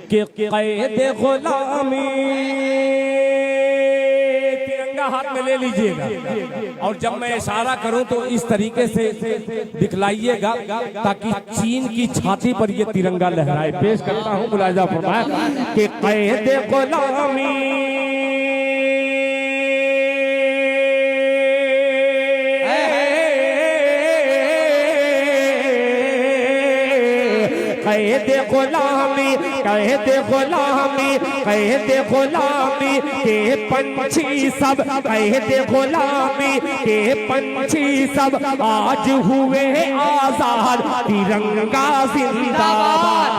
कि क़ैद ग़ुलामी, तिरंगा हाथ में ले लीजिएगा और जब मैं इशारा करूं तो इस तरीके से दिखलाइएगा ताकि चीन की छाती पर ये तिरंगा लहराए। पेश करता हूं, मुलाहिज़ा फरमाए कि क़ैद ग़ुलामी क़ैद ग़ुलामी, क़ैद ग़ुलामी, क़ैद ग़ुलामी के पंछी सब, क़ैद ग़ुलामी के पंछी सब आज हुए आज़ाद। तिरंगा जिंदाबाद,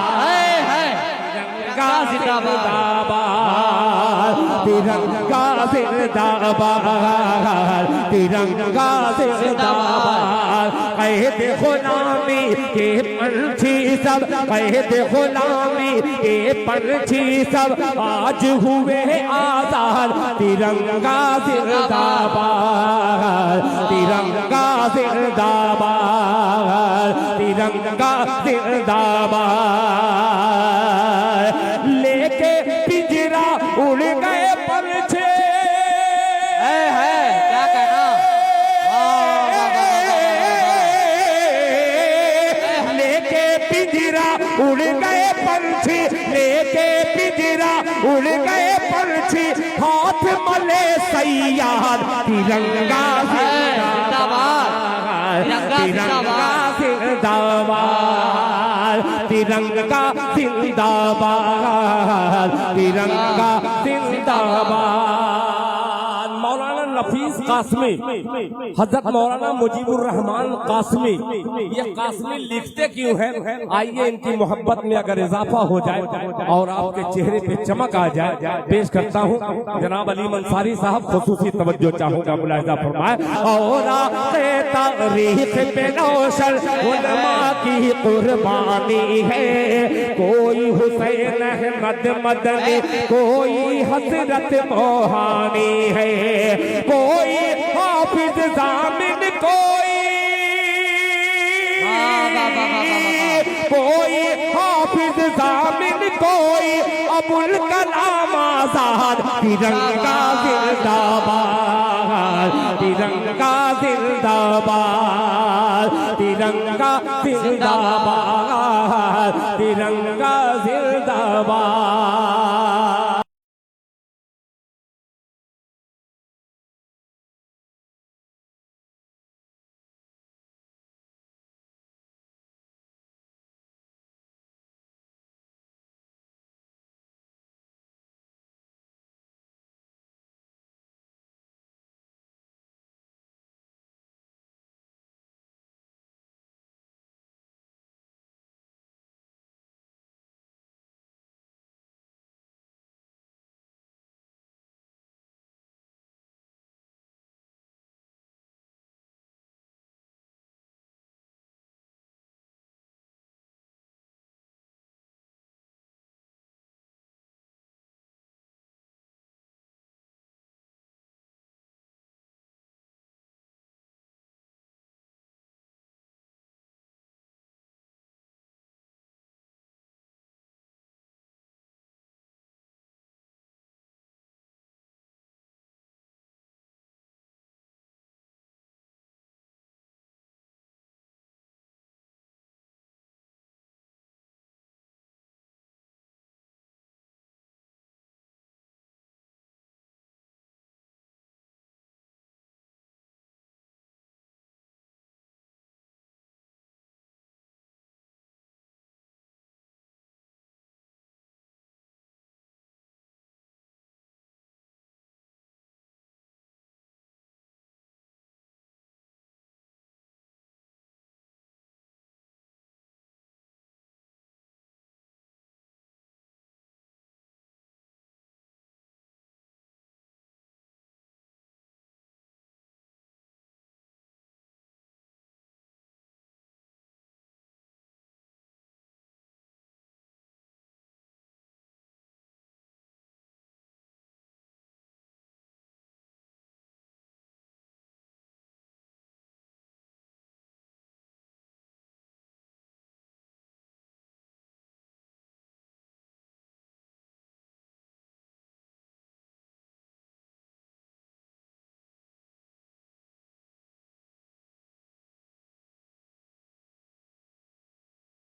तिरंगा जिंदाबाद, तिरंगा जिंदाबाद, तिरंगा जिंदाबाद। क़ैद ग़ुलामी के पंछी सब, क़ैद ग़ुलामी के पंछी सब आज हुए आज़ाद। तिरंगा जिंदाबाद, तिरंगा जिंदाबाद, तिरंगा जिंदाबाद। लेके पिंजरा उड़ गए पंछी, क्या कहना, लेके पिंजरा उड़ गए पंछी, लेके पिंजरा उड़ गए पंछी, हाथ मले सैयाद। तिरंगा जिंदाबाद, तिरंगा जिंदाबाद, तिरंगा जिंदाबाद, तिरंगा जिंदाबाद। मौलाना नफीस कासमी, हजरत मौलाना मुजीबुर रहमान कासमी, ये कासमी लिखते क्यों हैं? आइए इनकी मोहब्बत में अगर इजाफा हो जाए और आपके चेहरे पे चमक आ जाए। पेश करता हूँ जनाब अली मंसारी साहब, खुसूसी तवज्जो चाहूंगा, मुलाहिज़ा फरमाए। और आक़े तारीख़ पे नौशल उलमा की कुर्बानी है, कोई हुसैन अहमद मदनी, कोई हज़रत मोहानी है, कोई हाफिज जामिन, कोई हाफिज जामिन, कोई अबुल कलाम आज़ाद। तिरंगा जिंदाबाद, तिरंगा जिंदाबाद, तिरंगा जिंदाबाद, तिरंगा जिंदाबाद।